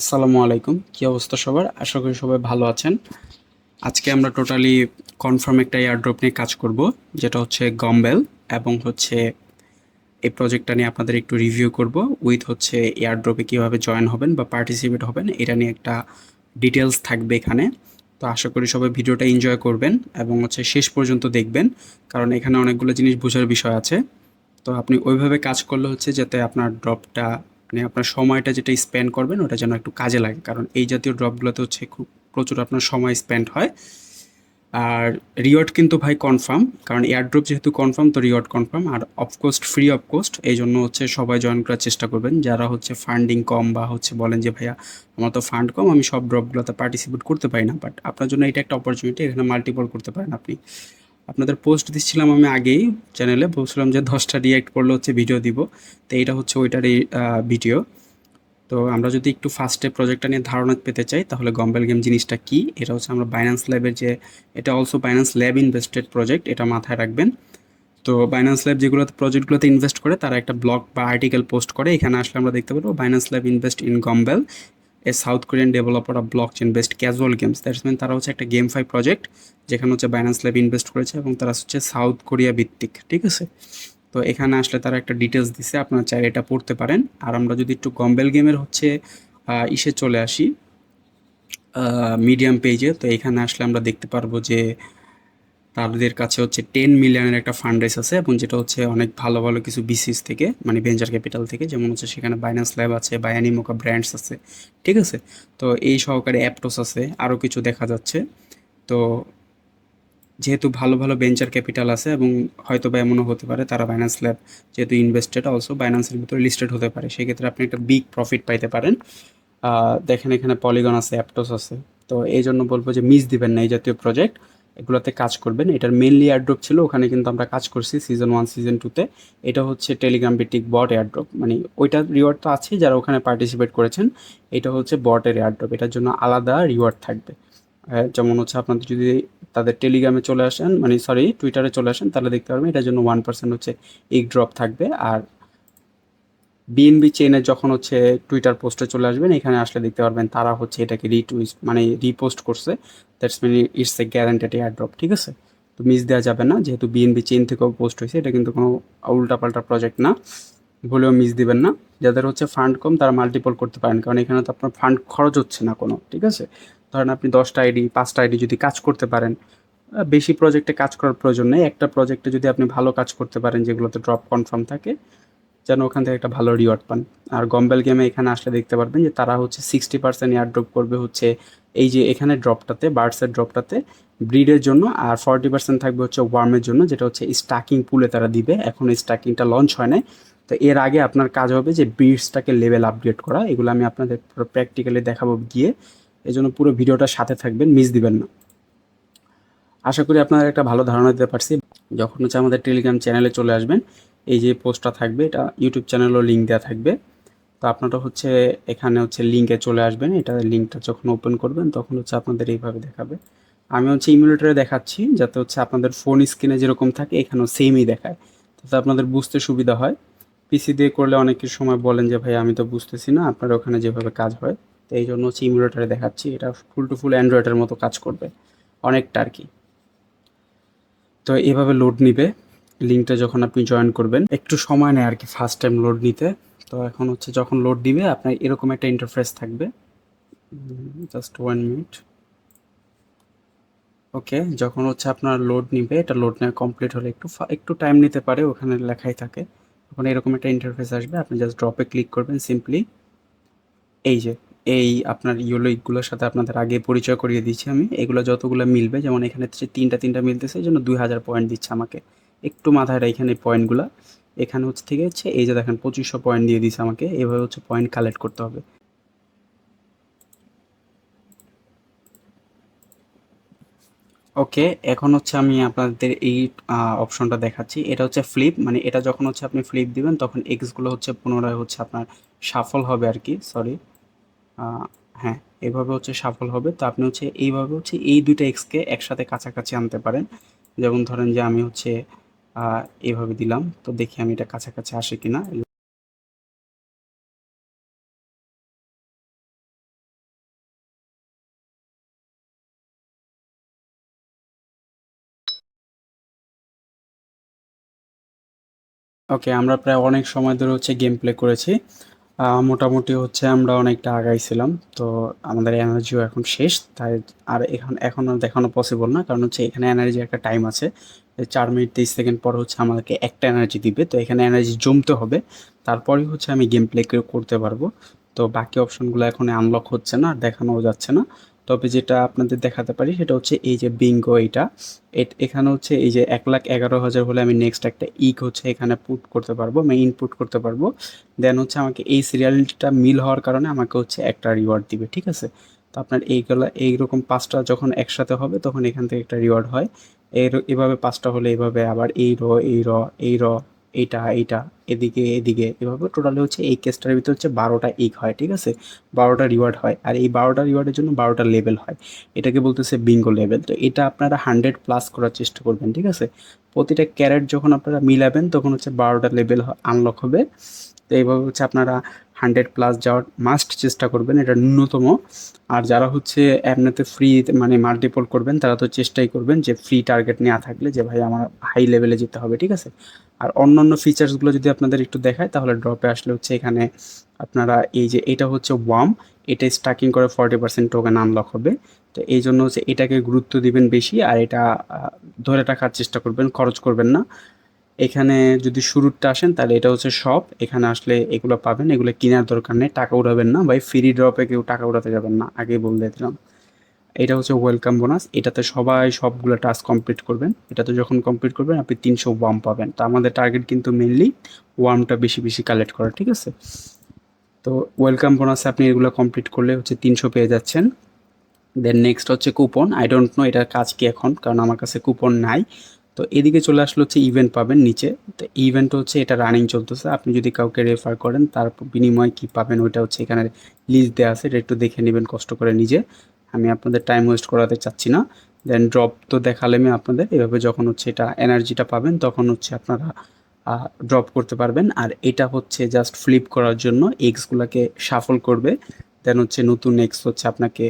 আসসালামু আলাইকুম। কি অবস্থা সবার? আশা করি সবাই ভালো আছেন। আজকে আমরা টোটালি কনফার্ম একটা এয়ারড্রপ নিয়ে কাজ করব, যেটা হচ্ছে গম্বেল, এবং হচ্ছে এই প্রজেক্টটা নিয়ে আপনাদের একটু রিভিউ করব উইথ হচ্ছে এয়ারড্রপে কিভাবে জয়েন হবেন বা পার্টিসিপেট হবেন, এটা নিয়ে একটা ডিটেলস থাকবে এখানে। তো আশা করি সবাই ভিডিওটা এনজয় করবেন এবং হচ্ছে শেষ পর্যন্ত দেখবেন, কারণ এখানে অনেকগুলো জিনিস বোঝার বিষয় আছে। তো আপনি ওইভাবে কাজ করলে হচ্ছে যাতে আপনার ড্রপটা, মানে আপনার সময়টা যেটা স্পেন্ড করবেন ওটা যেন একটু কাজে লাগে, কারণ এই জাতীয় ড্রপগুলোতে হচ্ছে খুব প্রচুর আপনার সময় স্পেন্ড হয়। আর রিওয়ার্ড কিন্তু ভাই কনফার্ম, কারণ এয়ারড্রপ যেহেতু কনফার্ম তো রিওয়ার্ড কনফার্ম, আর অফকোস্ট ফ্রি অফ কোস্ট। এই জন্য হচ্ছে সবাই জয়েন করার চেষ্টা করবেন যারা হচ্ছে ফান্ডিং কম বা হচ্ছে বলেন যে ভাইয়া আমার তো ফান্ড কম, আমি সব ড্রপগুলোতে পার্টিসিপেট করতে পারি না। বাট আপনার জন্য এটা একটা অপরচুনিটি, এখানে মাল্টিপল করতে পারেন আপনি। আপনাদের পোস্ট দিচ্ছিলাম আমি আগেই চ্যানেলে, বলছিলাম যে 10টা রিয়্যাক্ট করলে হচ্ছে ভিডিও দিব। তো এইটা হচ্ছে ওইটারই ভিডিও। তো আমরা যদি একটু ফার্স্টে প্রজেক্টটা নিয়ে ধারণা পেতে চাই, তাহলে গম্বেল গেম জিনিসটা কি, এটা হচ্ছে আমরা বাইন্যান্স ল্যাবের যে, এটা also Binance lab invested project, এটা মাথায় রাখবেন। তো বাইন্যান্স ল্যাব যেগুলোতে প্রজেক্টগুলোতে ইনভেস্ট করে তারা একটা ব্লগ বা আর্টিকেল পোস্ট করে, এখানে আসলে আমরা দেখতে পারবো Binance Labs invest in Gombel, a South Korean developer of blockchain based casual games. That's mean তারা হচ্ছে একটা গেম ফাই প্রজেক্ট, যেখানে হচ্ছে বাইন্যান্স ল্যাব ইনভেস্ট করেছে এবং তারা হচ্ছে সাউথ কোরিয়া ভিত্তিক, ঠিক আছে। তো এখানে আসলে তারা একটা ডিটেলস দিছে, আপনারা চাইলে এটা পড়তে পারেন। আর আমরা যদি একটু গম্বেল গেমের হচ্ছে ইসে চলে আসি, মিডিয়াম পেজে, তো এখানে আসলে আমরা দেখতে পারবো যে তাদের কাছে হচ্ছে 10 মিলিয়নের একটা ফান্ড রেস আছে, এবং যেটা হচ্ছে অনেক ভালো ভালো কিছু বিসিস থেকে, মানে ভেঞ্চার ক্যাপিটাল থেকে, যেমন হচ্ছে সেখানে বাইন্যান্স ল্যাব আছে, বায়ানিমোকা ব্র্যান্ডস আছে, ঠিক আছে। তো এই সহকারে অ্যাপটোস আছে, আরও কিছু দেখা যাচ্ছে। তো যেহেতু ভালো ভালো ভেঞ্চার ক্যাপিটাল আছে, এবং হয়তো বা এমনও হতে পারে তারা বাইন্যান্স ল্যাব যেহেতু ইনভেস্টেড অলসো বাইন্যান্সের ভিতরে লিস্টেড হতে পারে, সেক্ষেত্রে আপনি একটা বিগ প্রফিট পাইতে পারেন। দেখেন এখানে পলিগন আছে, অ্যাপটোস আছে। তো এই জন্য বলবো যে মিস দিবেন না এই জাতীয় প্রজেক্ট, এগুলোতে কাজ করবেন। এটার মেনলি এয়ারড্রপ ছিল, ওখানে কিন্তু আমরা কাজ করছি সিজন 1 সিজন 2-তে। এটা হচ্ছে টেলিগ্রাম ভিত্তিক বট এয়ারড্রপ, মানে ওইটার রিওয়ার্ড তো আছেই যারা ওখানে পার্টিসিপেট করেছেন, এটা হচ্ছে বটের এয়ারড্রপ, এটার জন্য আলাদা রিওয়ার্ড থাকবে। যেমন হচ্ছে আপনাদের যদি তাদের টেলিগ্রামে চলে আসেন, মানে সরি টুইটারে চলে আসেন, তাহলে দেখতে পারবেন এটার জন্য 1% হচ্ছে এই ড্রপ থাকবে। আর বিএনবি চেনের যখন হচ্ছে টুইটার পোস্টে চলে আসবেন, এখানে আসলে দেখতে পারবেন তারা হচ্ছে এটাকে রিটুইট মানে রিপোস্ট করছে। That's mean it's a guaranteed airdrop, ঠিক আছে। তো মিস দেওয়া যাবে না, যেহেতু বিএনবি চেন থেকেও পোস্ট হয়েছে, এটা কিন্তু কোনো উল্টাপাল্টা প্রজেক্ট না, ভুলেও মিস দিবেন না। যাদের হচ্ছে ফান্ড কম তারা মাল্টিপল করতে পারেন, কারণ এখানে তো আপনার ফান্ড খরচ হচ্ছে না কোনো, ঠিক আছে। ধরেন আপনি 10টা আইডি 5টা আইডি যদি কাজ করতে পারেন, বেশি প্রজেক্টে কাজ করার প্রয়োজন নেই, একটা প্রজেক্টে যদি আপনি ভালো কাজ করতে পারেন যেগুলোতে ড্রপ কনফার্ম থাকে, যেন ওখান থেকে একটা ভালো রিওয়ার্ড পান। আর গম্বেল গেমে এখানে আসলে দেখতে পারবেন যে তারা হচ্ছে 60% এয়ার ড্রপ করবে হচ্ছে এই যে এখানে ড্রপটাতে, বার্ডসের ড্রপটাতে ব্রিডের জন্য, আর 40% থাকবে হচ্ছে ওয়ার্মের জন্য, যেটা হচ্ছে স্টাকিং পুলে তারা দিবে। এখন স্টাকিংটা লঞ্চ হয় নাই, তো এর আগে আপনার কাজ হবে যে ব্রিডসটাকে লেভেল আপগ্রেড করা, এগুলো আমি আপনাদের পুরো প্র্যাকটিক্যালি দেখাবো গিয়ে। এই জন্য পুরো ভিডিওটার সাথে থাকবেন, মিস দিবেন না। আশা করি আপনাদের একটা ভালো ধারণা দিতে পারছি। যখন হচ্ছে আমাদের টেলিগ্রাম চ্যানেলে চলে আসবেন, এই যে পোস্টটা থাকবে এটা ইউটিউব চ্যানেলও লিঙ্ক দেওয়া থাকবে। তো আপনারা হচ্ছে এখানে হচ্ছে লিঙ্কে চলে আসবেন, এটা লিঙ্কটা যখন ওপেন করবেন তখন হচ্ছে আপনাদের এইভাবে দেখাবে। আমি হচ্ছে ইমুলেটরে দেখাচ্ছি যাতে হচ্ছে আপনাদের ফোন স্ক্রিনে যেরকম থাকে এখানেও সেমই দেখায়, তাতে আপনাদের বুঝতে সুবিধা হয়। পিসি দিয়ে করলে অনেকের সময় বলেন যে ভাই আমি তো বুঝতেছি না আপনার ওখানে যেভাবে কাজ হয়, তো এই জন্য হচ্ছে ইমুলেটরে দেখাচ্ছি, এটা ফুল টু ফুল অ্যান্ড্রয়েডের মতো কাজ করবে অনেকটা আর কি। তো এভাবে লোড নিবে, লিঙ্কটা যখন আপনি জয়েন করবেন একটু সময় নেয় আর কি ফার্স্ট টাইম লোড নিতে। তো এখন হচ্ছে যখন লোড দিবে আপনার এরকম একটা ইন্টারফেস থাকবে, জাস্ট 1 মিনিট। ওকে, যখন হচ্ছে আপনার লোড নিবে, এটা লোড নেওয়া কমপ্লিট হলে একটু একটু টাইম নিতে পারে, ওখানে লেখাই থাকে। তখন এরকম একটা ইন্টারফেস আসবে, আপনি জাস্ট ড্রপে ক্লিক করবেন সিম্পলি। এই যে এই আপনার ইয়েলো ইকগুলোর সাথে আপনাদের আগে পরিচয় করিয়ে দিচ্ছি আমি, এগুলো যতগুলো মিলবে, যেমন এখানে হচ্ছে তিনটা তিনটা মিলতেছে, এই জন্য 2000 পয়েন্ট দিচ্ছে আমাকে। একটু মাথায় রাখেন এই পয়েন্টগুলো। এখানে হচ্ছে থেকে হচ্ছে এই যে দেখেন 2500 পয়েন্ট দিয়ে দিচ্ছে আমাকে, এভাবে হচ্ছে পয়েন্ট কালেক্ট করতে হবে। ওকে, এখন হচ্ছে আমি আপনাদের এই অপশনটা দেখাচ্ছি, এটা হচ্ছে ফ্লিপ, মানে এটা যখন হচ্ছে আপনি ফ্লিপ দিবেন তখন এক্সগুলো হচ্ছে পুনরায় হচ্ছে আপনার সাফল হবে আর কি, সরি। হ্যাঁ, এভাবে হচ্ছে সাফল হবে। তো আপনি হচ্ছে এইভাবে হচ্ছে এই দুইটা এক্সকে একসাথে কাছাকাছি আনতে পারেন। যেমন ধরেন যে আমি হচ্ছে এভাবে দিলাম, তো দেখি আমি এটা কাছাকাছি আসে কিনা। ওকে, আমরা প্রায় অনেক সময় ধরে হচ্ছে গেম প্লে করেছি। মোটামুটি হচ্ছে আমরা অনেকটা আগাইছিলাম। তো আমাদের এনার্জিও এখন শেষ। তাই আর এখন আর দেখানো পসিবল না। কারণ হচ্ছে এখানে এনার্জি একটা টাইম আছে। ৪ মিনিট ৩০ সেকেন্ড পর হচ্ছে আমাকে একটা এনার্জি দিবে। তো এখানে এনার্জি জমতে হবে। তারপরেই হচ্ছে আমি গেম প্লে করতে পারবো। তো বাকি অপশনগুলো এখন আনলক হচ্ছে না, আর দেখানোও যাচ্ছে না। তবে যেটা আপনাদের দেখাতে পারি সেটা হচ্ছে এই যে বিঙ্গো এইটা। এখানে হচ্ছে এই যে ১,১১,০০০ হলে আমি নেক্সট একটা হচ্ছে এখানে পুট করতে পারবো, আমি ইনপুট করতে পারবো। দেন হচ্ছে আমাকে এই সিরিয়ালটা মিল হওয়ার কারণে আমাকে হচ্ছে একটা রিওয়ার্ড দিবে, ঠিক আছে? তো আপনার এইগুলা এইরকম ৫টা যখন একসাথে হবে তখন এখান থেকে একটা রিওয়ার্ড হয়। এভাবে ৫টা হলে এভাবে আবার এই র এইটা এদিকে এদিকে এভাবে টোটালি হচ্ছে এই কেসটার ভিতরে হচ্ছে ১২টা হয়, ঠিক আছে? ১২টা রিওয়ার্ড হয়, আর এই ১২টা রিওয়ার্ডের জন্য ১২টা লেভেল হয়। এটাকে বলতেছে বিঙ্গো লেভেল। তো এটা আপনারা 100+ করার চেষ্টা করবেন, ঠিক আছে? প্রতিটা ক্যারেট যখন আপনারা মিলাবেন তখন হচ্ছে ১২টা লেভেল আনলক হবে। তো এইভাবে হচ্ছে আপনারা 100+ যাওয়ার মাস্ট চেষ্টা করবেন, এটা ন্যূনতম। আর যারা হচ্ছে এমনিতে ফ্রি মানে মাল্টিপল করবেন তারা তো চেষ্টাই করবেন যে ফ্রি টার্গেট নেওয়া থাকলে যে ভাই আমার হাই লেভেলে যেতে হবে, ঠিক আছে? আর অন্যান্য ফিচার্সগুলো যদি আপনাদের একটু দেখায় তাহলে ড্রপে আসলে হচ্ছে এখানে আপনারা এই যে এটা হচ্ছে ওয়ার্ম, এটা স্টাকিং করে 40% টোকেন আনলক হবে। তো এই জন্য হচ্ছে এটাকে গুরুত্ব দিবেন বেশি, আর এটা ধরে রাখার চেষ্টা করবেন, খরচ করবেন না। এখানে যদি শুরুরটা আসেন তাহলে এটা হচ্ছে শপ, এখানে আসলে এগুলো পাবেন, এগুলো কেনার দরকার নেই, টাকা উড়াবেন না ভাই, ফ্রি ড্রপে কেউ টাকা উড়াতে যাবেন না, আগেই বলে দিলাম। এটা হচ্ছে ওয়েলকাম বোনাস, এটাতে সবাই সবগুলো টাস্ক কমপ্লিট করবেন, এটাতে যখন কমপ্লিট করবেন আপনি ৩০০ ওয়ার্ম পাবেন। তো আমাদের টার্গেট কিন্তু মেনলি ওয়ার্মটা বেশি বেশি কালেক্ট করা, ঠিক আছে? তো ওয়েলকাম বোনাসে আপনি এগুলো কমপ্লিট করলে হচ্ছে ৩০০ পেয়ে যাচ্ছেন। দেন নেক্সট হচ্ছে কুপন, আই ডোন্ট নো এটার কাজ কি এখন, কারণ আমার কাছে কুপন নাই। তো এদিকে চলে আসলে হচ্ছে ইভেন্ট পাবেন নিচে। তো ইভেন্ট হচ্ছে এটা রানিং চলতেছে, আপনি যদি কাউকে রেফার করেন তার বিনিময়ে কী পাবেন ওইটা হচ্ছে এখানে লিস্ট দেওয়া আছে, এটা একটু দেখে নেবেন কষ্ট করে নিজে। আমি আপনাদের টাইম ওয়েস্ট করাতে চাচ্ছি না। দেন ড্রপ তো দেখালাম আমি আপনাদের, এভাবে যখন হচ্ছে এটা এনার্জিটা পাবেন তখন হচ্ছে আপনারা ড্রপ করতে পারবেন। আর এটা হচ্ছে জাস্ট ফ্লিপ করার জন্য এক্সগুলোকে শাফল করবে, দেন হচ্ছে নতুন এক্স হচ্ছে আপনাকে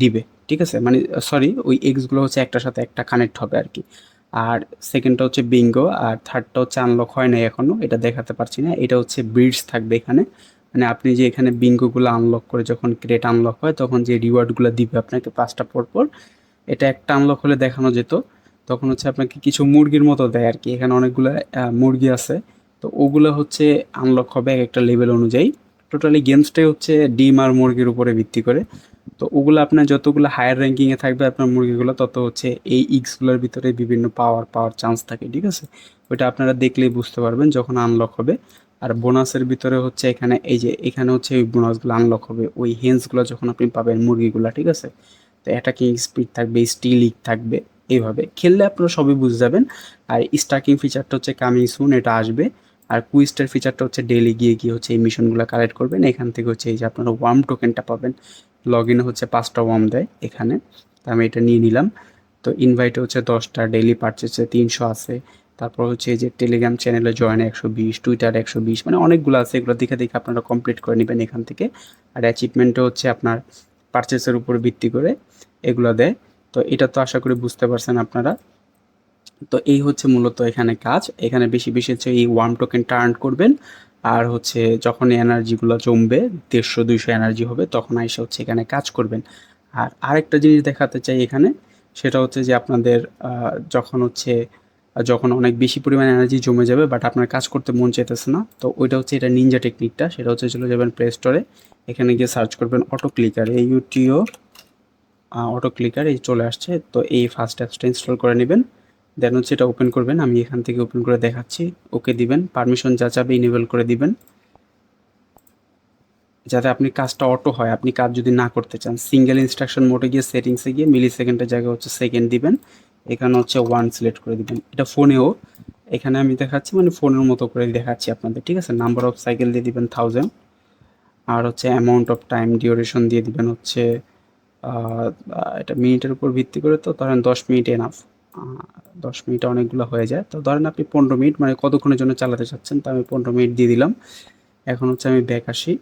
দিবে, ঠিক আছে? মানে সরি, ওই এক্সগুলো হচ্ছে একটার সাথে একটা কানেক্ট হবে আর কি। আর সেকেন্ডটা হচ্ছে বিঙ্গো, আর থার্ডটা হচ্ছে আনলক হয় নাই এখনও, এটা দেখাতে পারছি না। এটা হচ্ছে ব্রিডস থাকবে এখানে, মানে আপনি যে এখানে বিঙ্গোগুলো আনলক করে যখন ক্রেট আনলক হয় তখন যে রিওয়ার্ডগুলো দিবে আপনাকে ৫টা পর পর, এটা একটা আনলক হলে দেখানো যেত। তখন হচ্ছে আপনাকে কিছু মুরগির মতো দেয় আর কি, এখানে অনেকগুলো মুরগি আছে। তো ওগুলো হচ্ছে আনলক হবে এক একটা লেভেল অনুযায়ী। টোটালি গেমসটাই হচ্ছে ডিম আর মুরগির উপরে ভিত্তি করে। তো ওগুলো আপনার যতগুলো হায়ার র্যাঙ্কিংয়ে থাকবে আপনার মুরগিগুলো, তত হচ্ছে এই ইক্সগুলোর ভিতরে বিভিন্ন পাওয়ার চান্স থাকে, ঠিক আছে? ওইটা আপনারা দেখলেই বুঝতে পারবেন যখন আনলক হবে। আর বোনাসের ভিতরে হচ্ছে এখানে এই যে এখানে হচ্ছে ওই বোনাসগুলো আনলক হবে ওই হেন্সগুলো যখন আপনি পাবেন মুরগিগুলো, ঠিক আছে? তো অ্যাটাকিং স্পিড থাকবে, স্টিলিক থাকবে, এইভাবে খেললে আপনারা সবই বুঝে যাবেন। আর স্টাকিং ফিচারটা হচ্ছে কামিং সুন, এটা আসবে। আর কুইস্টের ফিচারটা হচ্ছে ডেইলি গিয়ে গিয়ে হচ্ছে এই মিশনগুলো কালেক্ট করবেন, এখান থেকে হচ্ছে এই যে আপনারা ওয়ার্ম টোকেনটা পাবেন। লগ ইনে হচ্ছে ৫টা ওয়ার্ম দেয় এখানে, তো আমি এটা নিয়ে নিলাম। তো ইনভাইটে হচ্ছে ১০টা, ডেইলি পারচেসে ৩০০ আছে। তারপর হচ্ছে এই যে টেলিগ্রাম চ্যানেলে জয়েনে ১২০, টুইটার ১২০, মানে অনেকগুলো আছে, এগুলো দেখে দেখে আপনারা কমপ্লিট করে নেবেন এখান থেকে। আর অ্যাচিভমেন্টও হচ্ছে আপনার পারচেসের উপর ভিত্তি করে এগুলো দেয়। তো এটা তো আশা করি বুঝতে পারছেন আপনারা। তো এই হচ্ছে মূলত এখানে কাজ, এখানে বেশি বেশি হচ্ছে এই ওয়ার্ম টোকেনটা আর্ন করবেন। আর হচ্ছে যখন এনার্জিগুলো জমবে ১৫০-২০০ এনার্জি হবে তখন এসে হচ্ছে এখানে কাজ করবেন। আর আরেকটা জিনিস দেখাতে চাই এখানে, সেটা হচ্ছে যে আপনাদের যখন হচ্ছে যখন অনেক বেশি পরিমাণে এনার্জি জমে যাবে বাট আপনার কাজ করতে মন চাইতেছে না, তো ওইটা হচ্ছে এটা নিনজা টেকনিকটা, সেটা হচ্ছে চলে যাবেন প্লে স্টোরে, এখানে গিয়ে সার্চ করবেন auto clicker, AUTO auto clicker, এই চলে আসছে। তো এই ফার্স্ট অ্যাপসটা ইনস্টল করে নেবেন। দেন হচ্ছে এটা ওপেন করবেন, আমি এখান থেকে ওপেন করে দেখাচ্ছি। ওকে দিবেন, পারমিশন যা চাবে ইনেবল করে দিবেন, যাতে আপনি কাজটা অটো হয়। আপনি কাজ যদি না করতে চান সিঙ্গেল ইনস্ট্রাকশন মোডে গিয়ে সেটিংসে গিয়ে মিলি সেকেন্ডের জায়গায় হচ্ছে সেকেন্ড দিবেন, এখানে হচ্ছে 1 সিলেক্ট করে দিবেন। এটা ফোনেও এখানে আমি দেখাচ্ছি, মানে ফোনের মতো করে দেখাচ্ছি আপনাদের, ঠিক আছে? নাম্বার অফ সাইকেল দিয়ে দিবেন 1000। আর হচ্ছে অ্যামাউন্ট অফ টাইম ডিউরেশন দিয়ে দিবেন হচ্ছে এটা মিনিটের উপর ভিত্তি করে, তো ধরেন ১০ মিনিট এনাফ। ১০ মিনিটে অনেকগুলো হয়ে যায়, তো ধরেন আপনি ১৫ মিনিট মানে কতক্ষণের জন্য চালাতে চাচ্ছেন, তো আমি ১৫ মিনিট দিয়ে দিলাম। এখন হচ্ছে আমি ব্যাক আসি।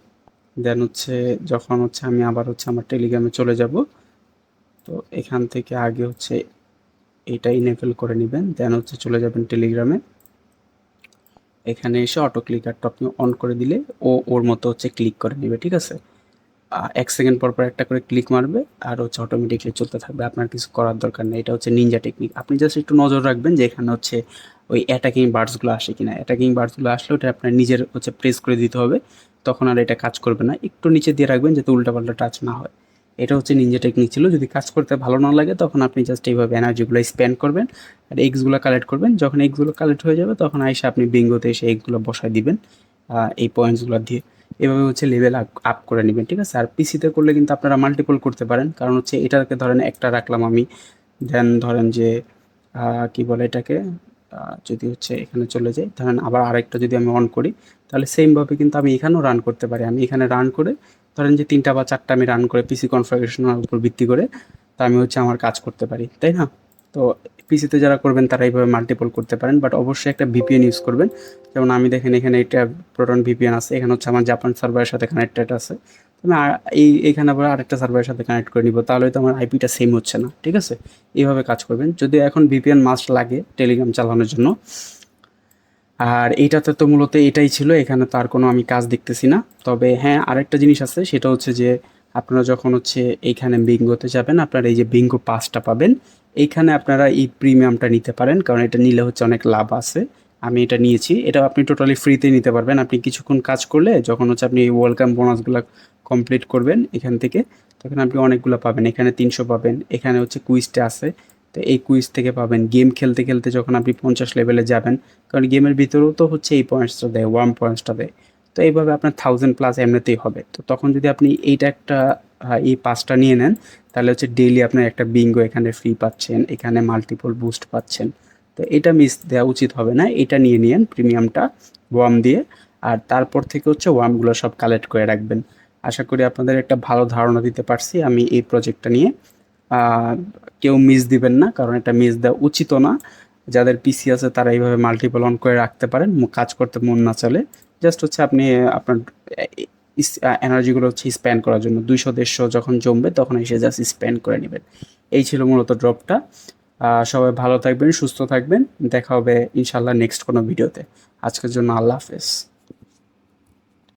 দেন হচ্ছে যখন হচ্ছে আমি আবার হচ্ছে আমার টেলিগ্রামে চলে যাব, তো এখান থেকে আগে হচ্ছে এটা ইনেবল করে নেবেন, দেন হচ্ছে চলে যাবেন টেলিগ্রামে। এখানে এসে অটো ক্লিকারটা আপনি অন করে দিলে ও ওর মতো হচ্ছে ক্লিক করে নেবে, ঠিক আছে? ১ সেকেন্ড পর, পর একটা করে ক্লিক মারবে আর হচ্ছে অটোমেটিক্যালি চলতে থাকবে। আপনার কিছু করার দরকার নেই। এটা হচ্ছে নিনজা টেকনিক। আপনি জাস্ট একটু নজর রাখবেন যে এখানে হচ্ছে ওই অ্যাটাকিং বার্ডসগুলো আসে কিনা। অ্যাটাকিং বার্ডসগুলো আসলে ওটা আপনার নিজের হচ্ছে প্রেস করে দিতে হবে। তখন আর এটা কাজ করবে না। একটু নিচে দিয়ে রাখবেন যাতে উল্টাপাল্টা টাচ না হয়। এটা হচ্ছে নিনজা টেকনিক ছিল। যদি কাজ করতে ভালো না লাগে তখন আপনি জাস্ট এইভাবে এনার্জিগুলো স্পেন্ড করবেন আর এগসগুলো কালেক্ট করবেন। যখন এগসগুলো কালেক্ট হয়ে যাবে তখন আইসা আপনি বিঙ্গোতে এসে এগগুলো বসায় দিবেন এই পয়েন্টসগুলো দিয়ে। এভাবে হচ্ছে লেভেল আপ আপ করে নেবেন, ঠিক আছে? আর পিসিতে করলে কিন্তু আপনারা মাল্টিপল করতে পারেন। কারণ হচ্ছে এটাকে ধরেন একটা রাখলাম আমি, দেন ধরেন যে কি বলে এটাকে, যদি হচ্ছে এখানে চলে যাই, ধরেন আবার আরেকটা যদি আমি অন করি, তাহলে সেমভাবে কিন্তু আমি এখানেও রান করতে পারি। আমি এখানে রান করে ধরেন যে ৩টা বা ৪টা আমি রান করে পিসি কনফিগারেশনের উপর ভিত্তি করে তা আমি হচ্ছে আমার কাজ করতে পারি, তাই না? তো পিসিতে যারা করবেন তারা এইভাবে মাল্টিপল করতে পারেন, বাট অবশ্যই একটা ভিপিএন ইউজ করবেন। যেমন আমি দেখেন এখানে এটা প্রোটন ভিপিএন আছে, এখানে হচ্ছে আমার জাপান সার্ভারের সাথে কানেক্টেড আছে। তো আমি এইখানে আবার আরেকটা সার্ভারের সাথে কানেক্ট করে নিব, তাহলে তো আমার আইপিটা সেম হচ্ছে না, ঠিক আছে? এইভাবে কাজ করবেন। যদিও এখন ভিপিএন মাস্ট লাগে টেলিগ্রাম চালানোর জন্য। আর এইটাতে তো মূলত এটাই ছিল, এখানে তো আর কোনো আমি কাজ দেখতেছি না। তবে হ্যাঁ, আরেকটা জিনিস আছে, সেটা হচ্ছে যে আপনারা যখন হচ্ছে এইখানে বিঙ্গোতে যাবেন, আপনারা এই যে বিঙ্গো পাসটা পাবেন, এইখানে আপনারা এই প্রিমিয়ামটা নিতে পারেন, কারণ এটা নিলে হচ্ছে অনেক লাভ আছে। আমি এটা নিয়েছি, এটা আপনি টোটালি ফ্রিতে নিতে পারবেন। আপনি কিছুক্ষণ কাজ করলে যখন হচ্ছে আপনি ওয়েলকাম বোনাসগুলো কমপ্লিট করবেন এখান থেকে, তখন আপনি অনেকগুলো পাবেন। এখানে ৩০০ পাবেন, এখানে হচ্ছে কুইজটা আছে, তো এই কুইজ থেকে পাবেন। গেম খেলতে খেলতে যখন আপনি ৫০ লেভেলে যাবেন, কারণ গেমের ভিতরেও তো হচ্ছে এই পয়েন্টসটা দেয়, ওয়ার্ম পয়েন্টসটা দেয়। তো এইভাবে আপনার 1000+ এমনিতেই হবে। তো তখন যদি আপনি এইটা একটা এই পাসটা নিয়ে নেন, তাহলে হচ্ছে ডেইলি আপনার একটা বিঙ্গো এখানে ফ্রি পাচ্ছেন, এখানে মাল্টিপল বুস্ট পাচ্ছেন। তো এটা মিস দেওয়া উচিত হবে না। এটা নিয়ে নিয়েন প্রিমিয়ামটা ওয়ার্ম দিয়ে। আর তারপর থেকে হচ্ছে ওয়ার্মগুলো সব কালেক্ট করে রাখবেন। আশা করি আপনাদের একটা ভালো ধারণা দিতে পারছি আমি এই প্রজেক্টটা নিয়ে। আহ, কেউ মিস দিবেন না, কারণ এটা মিস দেওয়া উচিতও না। যাদের পিসি আছে তারা এইভাবে মাল্টিপল অন করে রাখতে পারেন, কাজ করতে মন না চলে। জাস্ট হচ্ছে আপনি আপনার এনার্জিগুলো হচ্ছে স্পেন্ড করার জন্য ২০০-১৫০ যখন জমবে তখন এসে জাস্ট স্পেন্ড করে নেবেন। এই ছিল মূলত ড্রপটা। সবাই ভালো থাকবেন, সুস্থ থাকবেন। দেখা হবে ইনশাল্লাহ নেক্সট কোনো ভিডিওতে। আজকের জন্য আল্লাহ হাফেজ।